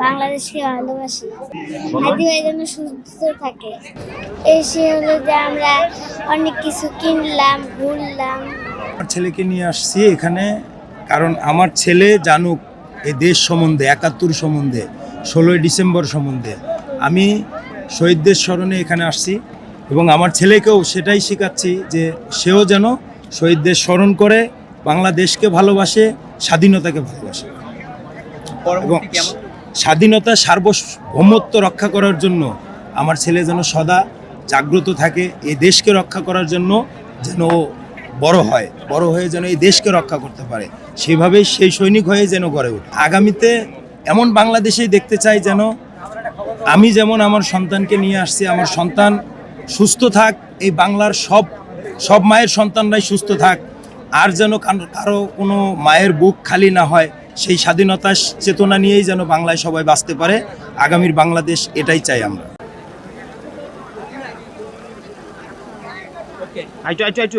বাংলাদেশকে ভালোবাসি। হাদি ভাই যেন সুস্থ থাকে। এসে হলো যে আমরা অনেক কিছু কিনলাম, ঘুরলাম। আমার ছেলেকে নিয়ে আসছি এখানে, কারণ আমার ছেলে জানুক এই দেশ সম্বন্ধে, ৭১ সম্বন্ধে, ১৬ই ডিসেম্বর সম্বন্ধে। আমি শহীদদের স্মরণে এখানে আসছি এবং আমার ছেলেকেও সেটাই শেখাচ্ছি যে সেও যেন শহীদদের স্মরণ করে, বাংলাদেশকে ভালোবাসে, স্বাধীনতাকে ভালোবাসে এবং স্বাধীনতা সার্বভৌমত্ব রক্ষা করার জন্য আমার ছেলে যেন সদা জাগ্রত থাকে, এই দেশকে রক্ষা করার জন্য যেন বড় হয়ে যেন এই দেশকে রক্ষা করতে পারে, সেইভাবেই সেই সৈনিক হয়ে যেন গড়ে ওঠে। আগামীতে এমন বাংলাদেশেই দেখতে চাই যেন আমি যেমন আমার সন্তানকে নিয়ে আসছি, আমার সন্তান সুস্থ থাক, এই বাংলার সব মায়ের সন্তানরাই সুস্থ থাক, আর যেন কারো কোনো মায়ের বুক খালি না হয়, সেই স্বাধীনতার চেতনা নিয়েই যেন বাংলায় সবাই বাঁচতে পারে। আগামীর বাংলাদেশ এটাই চাই আমরা। আইটু